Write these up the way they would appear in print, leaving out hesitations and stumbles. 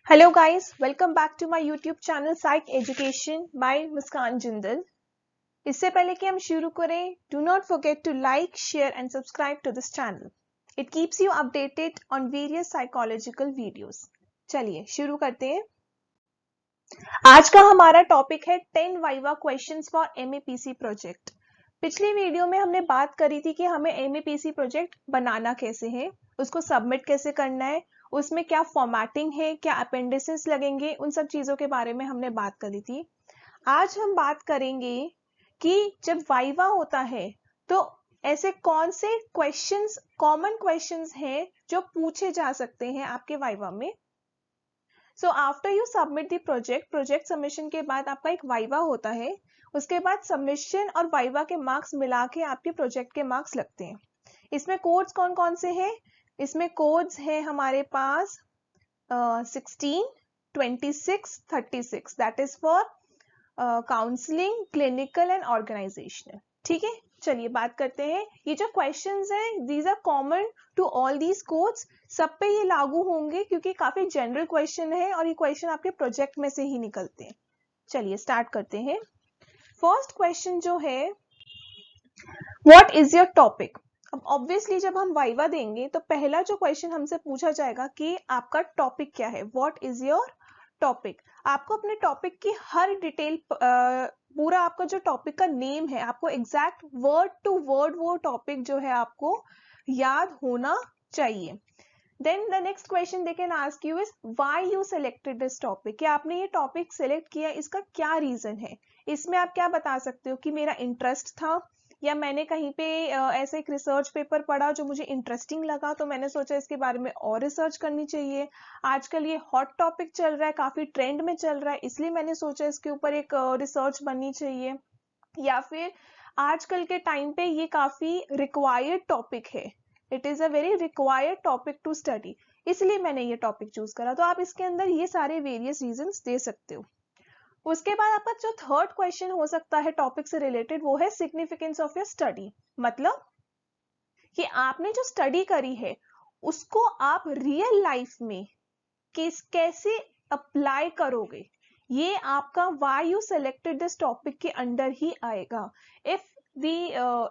Hello guys, welcome back to my YouTube channel Psych Education by मुस्कान जिंदल। इससे पहले कि हम शुरू करें, do not forget to like, share and subscribe to this channel. It keeps you updated on various psychological videos. चलिए शुरू करते हैं। आज का हमारा टॉपिक है 10 viva questions for MEPC project. पिछली वीडियो में हमने बात करी थी कि हमें MEPC प्रोजेक्ट बनाना कैसे है, उसको सबमिट कैसे करना है, उसमें क्या फॉर्मेटिंग है, क्या अपेंडिसेस लगेंगे, उन सब चीजों के बारे में हमने बात करी थी। आज हम बात करेंगे कि जब वाइवा होता है तो ऐसे कौन से क्वेश्चंस, कॉमन क्वेश्चंस हैं जो पूछे जा सकते हैं आपके वाइवा में। So after you submit the project submission के बाद आपका एक वाइवा होता है। उसके बाद सबमिशन और वाइवा के मार्क्स मिला के आपके प्रोजेक्ट के मार्क्स लगते हैं। इसमें कोड्स कौन कौन से हैं? इसमें कोड्स है हमारे पास 16, 26, 36, that is for counselling, clinical and organisational. ठीक है, चलिए बात करते हैं। ये जो क्वेश्चंस हैं, these are common to all these codes, सब पे ये लागू होंगे क्योंकि काफी जनरल क्वेश्चन है और ये क्वेश्चन आपके प्रोजेक्ट में से ही निकलते हैं। चलिए स्टार्ट करते हैं। फर्स्ट क्वेश्चन जो है, व्हाट इज योर टॉपिक। अब ऑब्वियसली जब हम वाइवा देंगे तो पहला जो क्वेश्चन हमसे पूछा जाएगा कि आपका टॉपिक क्या है, व्हाट इज योर टॉपिक। आपको अपने टॉपिक की हर डिटेल, पूरा आपका जो टॉपिक का नेम है, आपको एग्जैक्ट वर्ड टू वर्ड वो टॉपिक जो है आपको याद होना चाहिए। Then the next question they can ask you is why you selected this topic, कि आपने ये टॉपिक सिलेक्ट किया, इसका क्या रीजन है। इसमें आप क्या बता सकते हो कि मेरा इंटरेस्ट था, या मैंने कहीं पे ऐसे एक रिसर्च पेपर पढ़ा जो मुझे इंटरेस्टिंग लगा तो मैंने सोचा इसके बारे में और रिसर्च करनी चाहिए। आजकल ये हॉट टॉपिक चल रहा है, काफी ट्रेंड में चल रहा है, इसलिए मैंने सोचा इसके ऊपर एक रिसर्च बननी चाहिए। या फिर आजकल के टाइम पे ये काफी रिक्वायर्ड टॉपिक है, it is a very required topic to study, इसलिए मैंने ये टॉपिक चूज करा। तो आप इसके अंदर ये सारे वेरियस रीजंस दे सकते हो। उसके बाद आपका जो थर्ड क्वेश्चन हो सकता है टॉपिक से रिलेटेड, वो है सिग्निफिकेंस ऑफ योर स्टडी। मतलब कि आपने जो स्टडी करी है उसको आप रियल लाइफ में कैसे अप्लाई करोगे, ये आपका why you selected this topic के अंडर ही आएगा। If the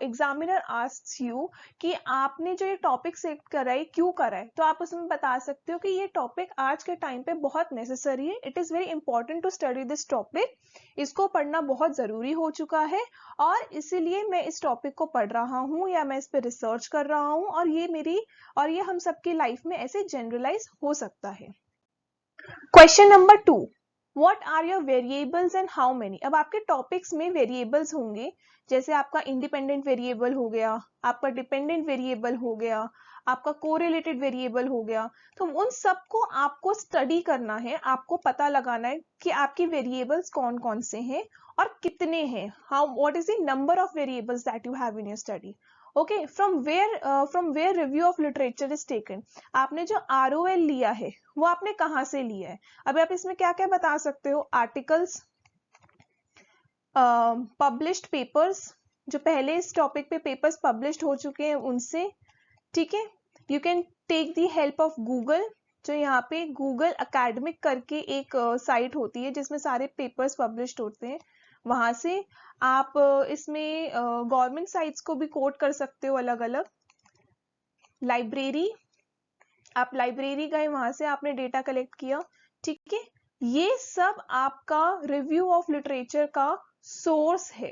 examiner asks you कि आपने जो ये टॉपिक सिलेक्ट करा है क्यों करा है, तो आप उसमें बता सकते हो कि ये टॉपिक आज के टाइम पे बहुत नेसेसरी है, it is very important to study this topic, इसको पढ़ना बहुत जरूरी हो चुका है और इसीलिए मैं इस टॉपिक को पढ़ रहा हूँ या मैं इस पर रिसर्च कर रहा हूँ, और ये हम सबकी लाइफ में ऐसे जनरलाइज हो सकता है। Question number 2, what are your variables and how many. अब आपके टॉपिक्स में वेरिएबल्स होंगे, जैसे आपका इंडिपेंडेंट वेरिएबल हो गया, आपका डिपेंडेंट वेरिएबल हो गया, आपका कोरिलेटेड वेरिएबल हो गया। तो उन सबको आपको स्टडी करना है, आपको पता लगाना है कि आपकी वेरिएबल्स कौन कौन से हैं और कितने हैं, how, what is the number of variables that you have in your study. Okay, from where review of literature is taken. आपने जो ROL लिया है वो आपने कहाँ से लिया है। अभी आप इसमें क्या क्या बता सकते हो, आर्टिकल्स, पब्लिश्ड पेपर्स, जो पहले इस टॉपिक पे पेपर्स पब्लिश्ड हो चुके हैं उनसे। ठीक है, you can take the help of Google, जो यहाँ पे गूगल अकेडमिक करके एक साइट होती है जिसमें सारे पेपर्स पब्लिश्ड होते हैं, वहां से आप इसमें गवर्नमेंट साइट्स को भी कोट कर सकते हो अलग अलग। लाइब्रेरी, आप लाइब्रेरी गए, वहां से आपने डेटा कलेक्ट किया। ठीक है, ये सब आपका रिव्यू ऑफ लिटरेचर का सोर्स है।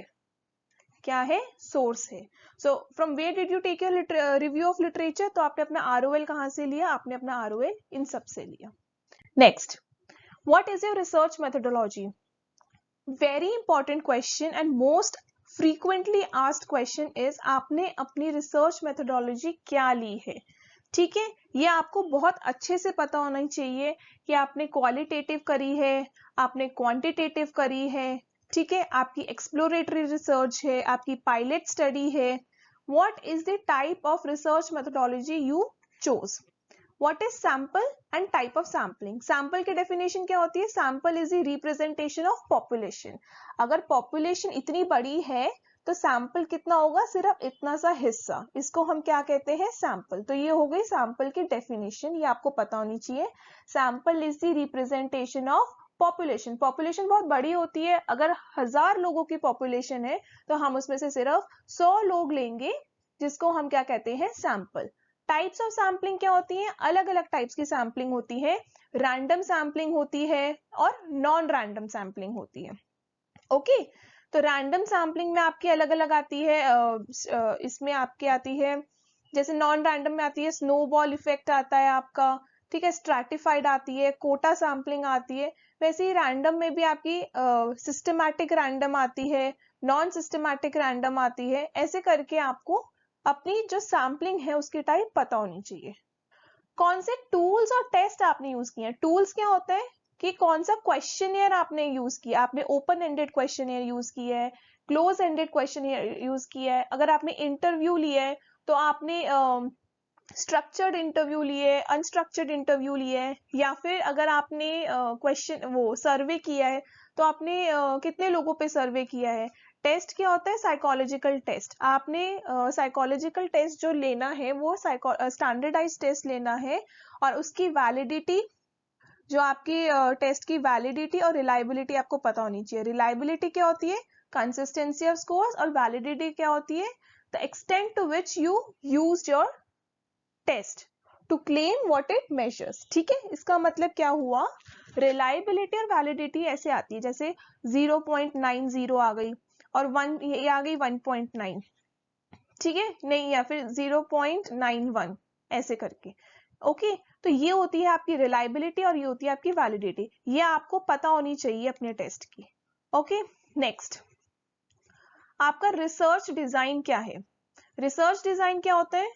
क्या है? सोर्स है। So from where did you take your review of literature, तो आपने अपना ROL कहां से लिया, आपने अपना ROL इन सब से लिया। Next, what is your research methodology. Very important question and most frequently asked question is आपने अपनी रिसर्च मेथोडोलॉजी क्या ली है। ठीक है, ये आपको बहुत अच्छे से पता होना चाहिए कि आपने क्वालिटेटिव करी है, आपने क्वांटिटेटिव करी है। ठीक है, आपकी एक्सप्लोरेटरी रिसर्च है, आपकी पायलट स्टडी है। What is the type of research methodology you chose. What is sample and type of sampling? Sample की definition क्या होती है? Sample is the representation of population. अगर population इतनी बड़ी है तो सैंपल कितना होगा, सिर्फ इतना सा हिस्सा, इसको हम क्या कहते हैं, सैंपल। तो ये हो गई सैंपल की डेफिनेशन, ये आपको पता होनी चाहिए। Sample is the representation of population. Population बहुत बड़ी होती है, अगर 1000 लोगों की पॉपुलेशन है तो हम उसमें से सिर्फ 100 लोग लेंगे, जिसको हम क्या कहते हैं, सैंपल। टाइप्स ऑफ सैम्पलिंग क्या होती है, अलग अलग टाइप्स की सैम्पलिंग होती है। रैंडम सैम्पलिंग होती है और नॉन रैंडम सैम्पलिंग होती है। ओके, तो रैंडम सैम्पलिंग में आपकी अलग अलग आती है, इसमें आपकी आती है, जैसे नॉन रैंडम में आती है स्नोबॉल इफेक्ट आता है आपका, ठीक है, स्ट्रैटिफाइड आती है, कोटा सैम्पलिंग आती है। वैसे ही रैंडम में भी आपकी सिस्टमैटिक रैंडम आती है, नॉन सिस्टमैटिक रैंडम आती है। ऐसे करके आपको अपनी जो सैम्पलिंग है उसकी टाइप पता होनी चाहिए। कौन से टूल्स और टेस्ट आपने यूज किए हैं, टूल्स क्या होते हैं कि कौन सा क्वेश्चनियर आपने यूज किया, आपने ओपन एंडेड क्वेश्चनियर यूज किया है, क्लोज एंडेड क्वेश्चनियर यूज किया है। अगर आपने इंटरव्यू लिया है तो आपने स्ट्रक्चर्ड इंटरव्यू लिए, अनस्ट्रक्चर्ड इंटरव्यू लिए, या फिर अगर आपने क्वेश्चन वो सर्वे किया है तो आपने कितने लोगों पे सर्वे किया है। टेस्ट क्या होता है, साइकोलॉजिकल टेस्ट। आपने साइकोलॉजिकल टेस्ट जो लेना है वो स्टैंडर्डाइज टेस्ट लेना है, और उसकी वैलिडिटी, जो आपकी टेस्ट की वैलिडिटी और रिलायबिलिटी आपको पता होनी चाहिए। रिलायबिलिटी क्या होती है, कंसिस्टेंसी ऑफ स्कोर्स, और वैलिडिटी क्या होती है, the extent to which you use your test to claim what it measures. ठीक है, इसका मतलब क्या हुआ, रिलायबिलिटी और वैलिडिटी ऐसे आती है, जैसे 0.90 आ गई और 1 ये आ गई 1.9, ठीक है, नहीं, या फिर 0.91 ऐसे करके। ओके, तो ये होती है आपकी रिलायबिलिटी और ये होती है आपकी वैलिडिटी। ये आपको पता होनी चाहिए अपने टेस्ट की। ओके, नेक्स्ट, आपका रिसर्च डिजाइन क्या है। रिसर्च डिजाइन क्या होता है,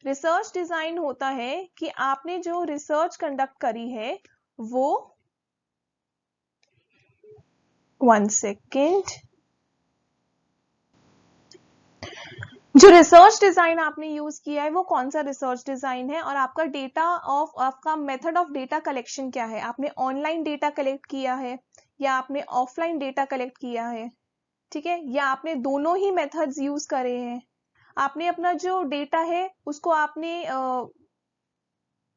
रिसर्च डिजाइन होता है कि आपने जो रिसर्च कंडक्ट करी है वो, 1 सेकेंड, जो रिसर्च डिजाइन आपने यूज किया है वो कौन सा रिसर्च डिजाइन है, और आपका डेटा ऑफ, आपका मेथड ऑफ डेटा कलेक्शन क्या है। आपने ऑनलाइन डेटा कलेक्ट किया है या आपने ऑफलाइन डेटा कलेक्ट किया है, ठीक है, या आपने दोनों ही मेथड्स यूज करे हैं। आपने अपना जो डेटा है उसको आपने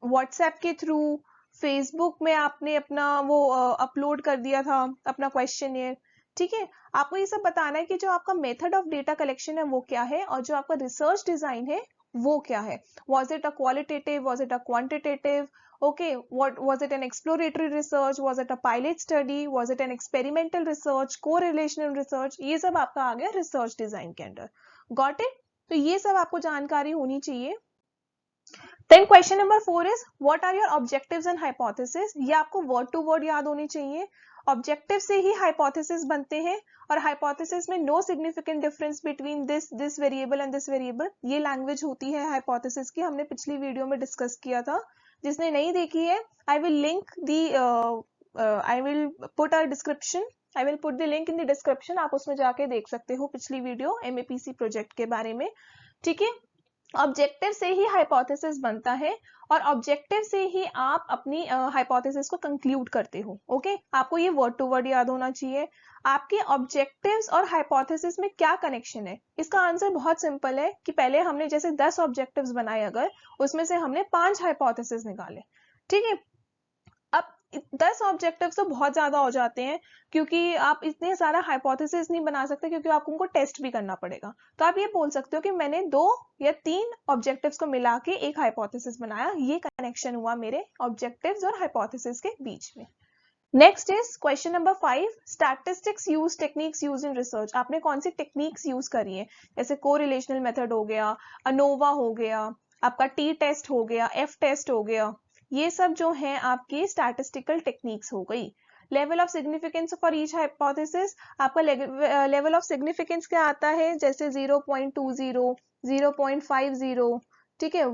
व्हाट्सएप के थ्रू, फेसबुक में आपने अपना वो अपलोड कर दिया था अपना क्वेश्चनियर, ठीक है। आपको ये सब बताना है कि जो आपका मेथड ऑफ डेटा कलेक्शन है वो क्या है, और जो आपका रिसर्च डिजाइन है वो क्या है। Was it a qualitative, was it a quantitative, okay, what was it N exploratory research, was it a pilot study, was it an experimental research, correlational research, ये सब आपका आ गया रिसर्च डिजाइन के under. Got it, तो ये सब आपको जानकारी होनी चाहिए। Then question number 4 is what are your objectives and hypothesis। ये आपको word to word याद होनी चाहिए। ऑब्जेक्टिव से ही हाइपोथेसिस बनते हैं, और हाइपोथेसिस में no significant difference between this variable and this variable, ये लैंग्वेज होती है हाइपोथेसिस की। हमने पिछली वीडियो में डिस्कस किया था, जिसने नहीं देखी है I will link the I will put a description, I will put the link in the description, आप उसमें जाके देख सकते हो पिछली वीडियो एमएपीसी प्रोजेक्ट के बारे में, ठीक है। ऑब्जेक्टिव से ही हाइपोथेसिस बनता है, और ऑब्जेक्टिव से ही आप अपनी हाइपोथेसिस को कंक्लूड करते हो। ओके, आपको ये वर्ड टू वर्ड याद होना चाहिए। आपके ऑब्जेक्टिव्स और हाइपोथेसिस में क्या कनेक्शन है, इसका आंसर बहुत सिंपल है कि पहले हमने जैसे 10 ऑब्जेक्टिव्स बनाए, अगर उसमें से हमने 5 हाइपोथेसिस निकाले, ठीक है। अब 10 ऑब्जेक्टिव्स तो बहुत ज्यादा हो जाते हैं, क्योंकि आप इतने सारा हाइपोथेसिस नहीं बना सकते, क्योंकि आपको उनको टेस्ट भी करना पड़ेगा। तो आप ये बोल सकते हो कि मैंने 2 या 3 ऑब्जेक्टिव्स को मिला के एक हाइपोथेसिस बनाया, ये कनेक्शन हुआ मेरे ऑब्जेक्टिव्स और हाइपोथेसिस के बीच में। Next is question number 5, statistics use, techniques use in research. आपने कौन सी टेक्निक्स यूज करी है, जैसे कोरिलेशनल मेथड हो गया, अनोवा हो गया, आपका टी टेस्ट हो गया, एफ टेस्ट हो गया, ये सब जो है आपकी स्टैटिस्टिकल टेक्निक्स हो गई। Level of significance for each hypothesis, आपका लेवल ऑफ सिग्निफिकेंस क्या आता है, जैसे 0.20, 0.50, ठीक है,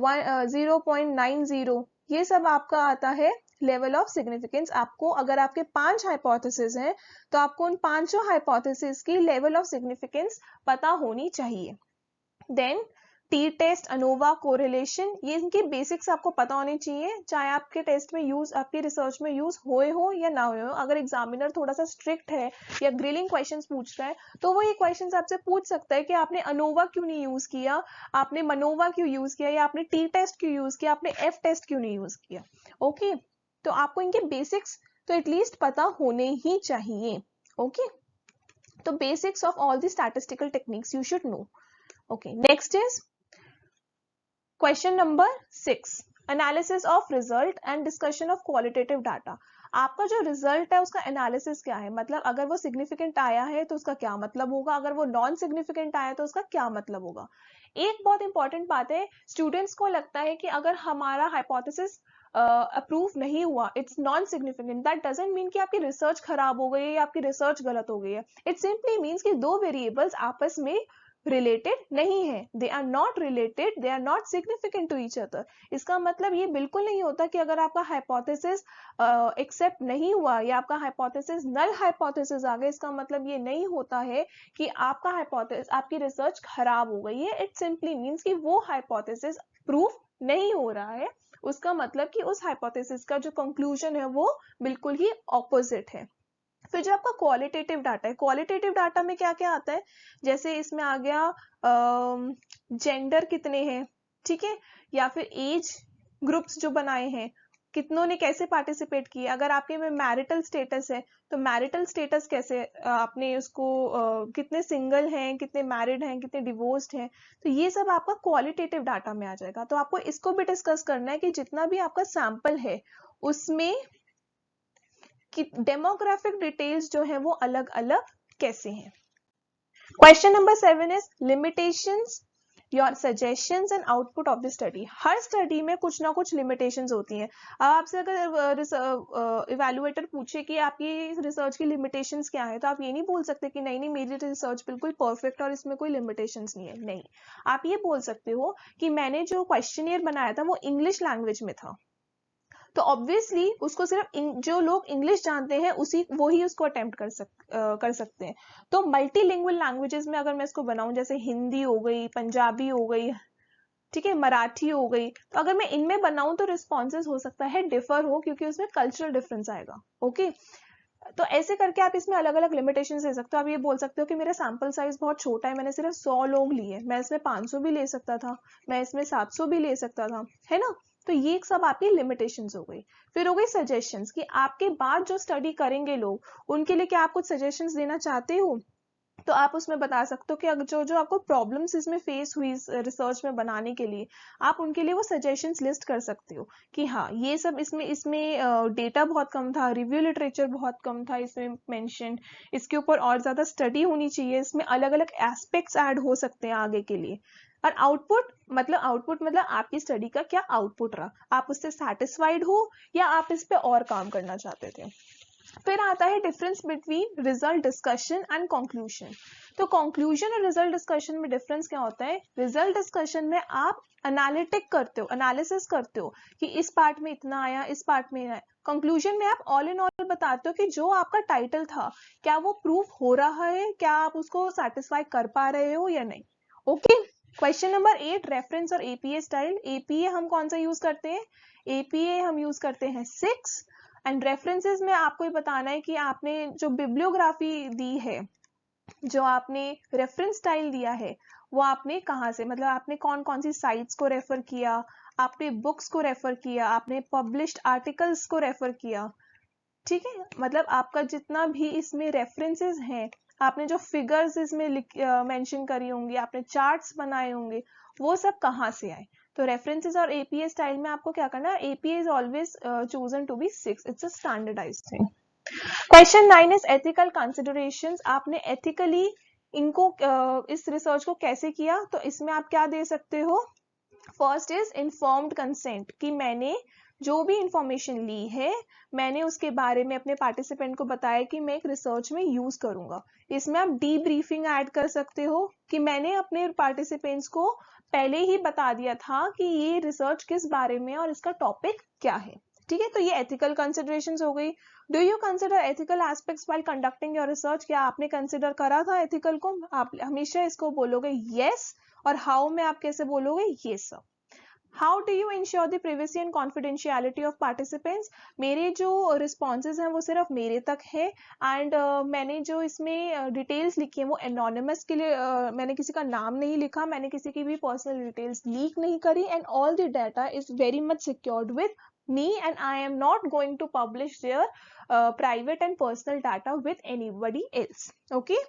0.90, ये सब आपका आता है लेवल ऑफ सिग्निफिकेंस। आपको अगर आपके 5 हाइपोथेसिस हैं तो आपको उन 5 हाइपोथेसिस की लेवल ऑफ सिग्निफिकेंस पता होनी चाहिए। Then T test, ANOVA, correlation, ये इनकी बेसिक्स आपको पता होनी चाहिए, चाहे आपके टेस्ट में यूज, आपकी रिसर्च में यूज हुए हो या ना हुए हो। अगर एग्जामिनर थोड़ा सा स्ट्रिक्ट है या ग्रिलिंग क्वेश्चंस पूछ रहा है तो वो ये क्वेश्चंस आपसे पूछ सकता है कि आपने अनोवा क्यों नहीं यूज किया, आपने मनोवा क्यों यूज किया, या आपने टी टेस्ट क्यों यूज किया, आपने एफ टेस्ट क्यों नहीं यूज किया। ओके, तो आपको इनके बेसिक्स तो एटलीस्ट पता होने ही चाहिए। ओके, तो basics of all the statistical techniques you should know. Okay, next is question number 6, analysis of result and discussion of qualitative data. आपका जो रिजल्ट है उसका एनालिसिस क्या है, मतलब अगर वो सिग्निफिकेंट आया है तो उसका क्या मतलब होगा, अगर वो नॉन सिग्निफिकेंट आया तो उसका क्या मतलब होगा। एक बहुत इंपॉर्टेंट बात है, स्टूडेंट्स को लगता है कि अगर हमारा हाइपोथेसिस अप्रूव नहीं हुआ, it's non significant, that doesn't mean कि आपकी रिसर्च खराब हो गई है या आपकी रिसर्च गलत हो गई है। इट सिंपली मीन्स कि दो वेरिएबल्स आपस में रिलेटेड नहीं है, they are not related, they are not significant to each other. इसका मतलब ये बिल्कुल नहीं होता कि अगर आपका हाइपोथेसिस एक्सेप्ट नहीं हुआ या आपका हाइपोथेसिस नल हाइपोथेसिस आ गया, इसका मतलब ये नहीं होता है कि आपका हाइपोथेसिस, आपकी रिसर्च खराब हो गई है। इट सिंपली मीन्स कि वो हाइपोथेसिस प्रूफ नहीं हो रहा है, उसका मतलब कि उस हाइपोथेसिस का जो कंक्लूजन है वो बिल्कुल ही ऑपोजिट है। फिर जो आपका क्वालिटेटिव डाटा है, क्वालिटेटिव डाटा में क्या क्या आता है, जैसे इसमें आ गया जेंडर कितने हैं, ठीक है, या फिर एज ग्रुप्स जो बनाए हैं, कितनों ने कैसे पार्टिसिपेट किया, अगर आपके में मैरिटल स्टेटस है तो मैरिटल स्टेटस कैसे आपने उसको कितने सिंगल हैं, कितने मैरिड हैं, कितने डिवोर्स्ड हैं, तो ये सब आपका क्वालिटेटिव डाटा में आ जाएगा। तो आपको इसको भी डिस्कस करना है कि जितना भी आपका सैंपल है उसमें कि डेमोग्राफिक डिटेल्स जो है वो अलग अलग कैसे हैं। Question number 7 is limitations, your suggestions and output of the study. Her study में कुछ ना कुछ लिमिटेशंस होती हैं। अब आपसे अगर इवैल्यूएटर पूछे कि आपकी रिसर्च की लिमिटेशंस क्या है, तो आप ये नहीं बोल सकते कि नहीं नहीं मेरी रिसर्च बिल्कुल परफेक्ट और इसमें कोई लिमिटेशंस नहीं है। नहीं, आप ये बोल सकते हो कि मैंने जो क्वेश्चनियर बनाया था वो इंग्लिश लैंग्वेज में था, तो ऑब्वियसली उसको सिर्फ जो लोग इंग्लिश जानते हैं उसी वो ही उसको अटेम्प्ट कर सकते हैं। तो मल्टीलिंगुअल लैंग्वेजेस में अगर मैं इसको बनाऊं, जैसे हिंदी हो गई, पंजाबी हो गई, ठीक है, मराठी हो गई, तो अगर मैं इनमें बनाऊं तो रिस्पॉन्सेज हो सकता है डिफर हो, क्योंकि उसमें कल्चरल डिफरेंस आएगा। ओके, तो ऐसे करके आप इसमें अलग अलग लिमिटेशंस दे सकते हो। आप ये बोल सकते हो कि मेरा सैंपल साइज बहुत छोटा है, मैंने सिर्फ 100 लोग लिए, मैं इसमें 500 भी ले सकता था, मैं इसमें 700 भी ले सकता था, है ना। तो ये सब आपकी लिमिटेशंस हो गई। फिर हो गई सजेशंस, कि आपके बाद जो स्टडी करेंगे लोग उनके लिए क्या आप कुछ सजेशंस देना चाहते हो, तो आप उसमें बता सकते हो कि अगर जो जो आपको प्रॉब्लम्स इसमें फेस हुई रिसर्च में बनाने के लिए, आप उनके लिए वो सजेशंस लिस्ट कर सकते हो कि हाँ ये सब इसमें इसमें डेटा बहुत कम था, रिव्यू लिटरेचर बहुत कम था इसमें मेंशन, इसके ऊपर और ज्यादा स्टडी होनी चाहिए, इसमें अलग अलग एस्पेक्ट्स ऐड हो सकते हैं आगे के लिए। और आउटपुट मतलब आपकी स्टडी का क्या आउटपुट रहा, आप उससे सेटिस्फाइड हो या आप इस पे और काम करना चाहते थे। फिर आता है difference between result discussion and conclusion. तो कंक्लूजन और रिजल्ट डिस्कशन में डिफरेंस क्या होता है, रिजल्ट डिस्कशन में आप एनालिटिक करते हो, एनालिसिस करते हो कि इस पार्ट में इतना आया, इस पार्ट में आया। कंक्लूजन में आप ऑल इन ऑल बताते हो कि जो आपका टाइटल था क्या वो प्रूफ हो रहा है, क्या आप उसको सेटिस्फाई कर पा रहे हो या नहीं। ओके, क्वेश्चन नंबर 8, रेफरेंस और एपीए स्टाइल। एपीए हम कौन सा यूज करते हैं, एपीए हम यूज करते हैं 6, एंड रेफरेंसेस में आपको ये बताना है कि आपने जो बिब्लियोग्राफी दी है, जो आपने रेफरेंस स्टाइल दिया है, वो आपने कहाँ से, मतलब आपने कौन कौन सी साइट्स को रेफर किया, आपने बुक्स को रेफर किया, आपने पब्लिश्ड आर्टिकल्स को रेफर किया, ठीक है। मतलब आपका जितना भी इसमें रेफरेंसेस हैं, आपने जो फिगर्स इसमें मेंशन करी होंगी, आपने चार्ट्स बनाए होंगे, वो सब कहाँ से आए। तो रेफरेंसेस और एपीए स्टाइल में आपको क्या करना है, APA is always chosen to be 6, it's a standardised thing. Question 9 is ethical considerations. आपने एथिकली इनको इस रिसर्च को कैसे किया, तो इसमें आप क्या दे सकते हो, फर्स्ट इज इन्फॉर्म्ड कंसेंट, कि मैंने जो भी इंफॉर्मेशन ली है मैंने उसके बारे में अपने पार्टिसिपेंट को बताया कि मैं एक रिसर्च में यूज करूंगा। इसमें आप डी ब्रीफिंग ऐड कर सकते हो कि मैंने अपने पार्टिसिपेंट्स को पहले ही बता दिया था कि ये रिसर्च किस बारे में और इसका टॉपिक क्या है, ठीक है। तो ये एथिकल कंसिडरेशंस हो गई। Do you consider ethical aspects while conducting your research, क्या आपने कंसिडर करा था एथिकल को, आप हमेशा इसको बोलोगे यस, और हाउ में आप कैसे बोलोगे, ये सब। How do you ensure the privacy and confidentiality of participants, मेरे जो रिस्पॉन्सेज हैं वो सिर्फ मेरे तक है, एंड मैंने जो इसमें डिटेल्स लिखी है वो एनोनिमस के लिए, मैंने किसी का नाम नहीं लिखा, मैंने किसी की भी पर्सनल डिटेल्स लीक नहीं करी, and all the data is very much secured with me, and I am not going to publish their private and personal data with anybody else. Okay.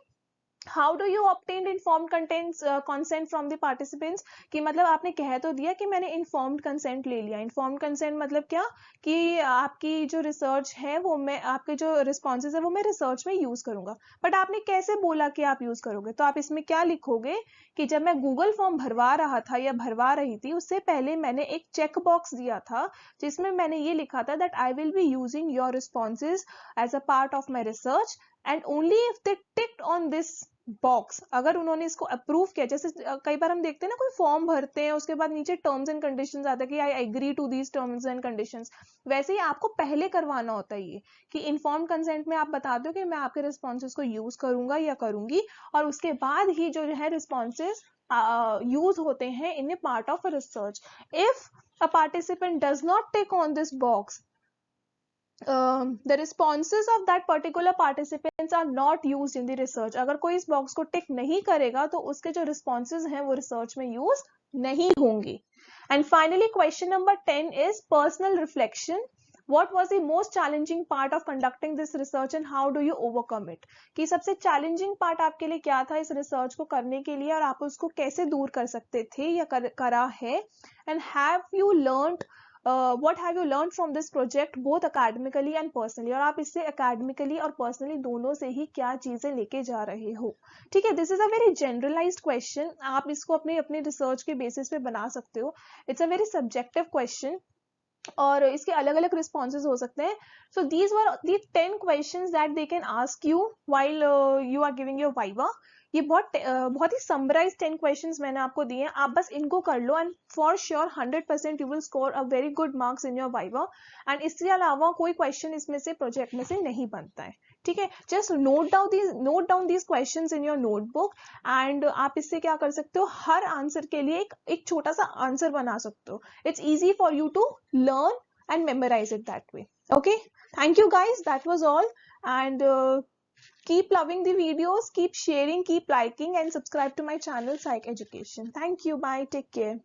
How do you obtain informed consent from the participants, कि मतलब आपने कह तो दिया कि मैंने informed consent ले लिया, informed consent मतलब क्या, कि आपकी जो रिसर्च है वो मैं, आपके जो रिस्पॉन्सेज है वो मैं रिसर्च में यूज करूंगा, बट आपने कैसे बोला कि आप यूज करोगे, तो आप इसमें क्या लिखोगे कि जब मैं गूगल फॉर्म भरवा रहा था या भरवा रही थी उससे पहले मैंने एक चेक बॉक्स दिया था जिसमें मैंने ये लिखा था that I will be using your responses as a part of my research, and only if they ticked on this box, अगर उन्होंने इसको अप्रूव किया, जैसे कई बार हम देखते हैं ना कोई फॉर्म भरते हैं उसके बाद नीचे टर्म्स एंड कंडीशंस आता है कि I agree to these terms and conditions, वैसे ही आपको पहले करवाना होता है ये कि इन्फॉर्म कंसेंट में आप बता दो कि मैं आपके रिस्पॉन्सेज को यूज करूंगा या करूंगी, और उसके बाद ही जो है रिस्पॉन्सेज यूज होते हैं in a part of a research. If a participant does not take on this box, the responses of that particular participants are not used in the research. अगर कोई इस बॉक्स को टिक नहीं करेगा तो उसके जो responses हैं वो रिसर्च में यूज नहीं होंगे. And finally question number 10 is personal reflection. What was the most challenging part of conducting this research and how do you overcome it? कि सबसे challenging part आपके लिए क्या था इस research को करने के लिए और आप उसको कैसे दूर कर सकते थे या करा है, and have you learned what have you learned from this project both academically and personally, और आप इससे academically और personally दोनों से ही क्या चीजें लेके जा रहे हो. ठीक है, this is a very generalised question, आप इसको अपने रिसर्च के बेसिस पे बना सकते हो. It's a very subjective question और इसके अलग अलग रिस्पॉन्सेज हो सकते हैं. So these were the 10 questions that they can ask you while you are giving your viva. ये बहुत ही समराइज 10 क्वेश्चंस मैंने आपको दिए हैं, आप बस इनको कर लो and for sure 100% you will score a very good marks in your viva. And इसके अलावा कोई क्वेश्चन इसमें से प्रोजेक्ट में से नहीं बनता है. ठीक है, just note down these questions in your notebook, and आप इससे क्या कर सकते हो, हर आंसर के लिए एक छोटा सा आंसर बना सकते हो. It's easy for you to learn and memorize it that way. Okay, thank you guys, that was all, and keep loving the videos, keep sharing, keep liking and subscribe to my channel Psych Education. Thank you, bye, take care.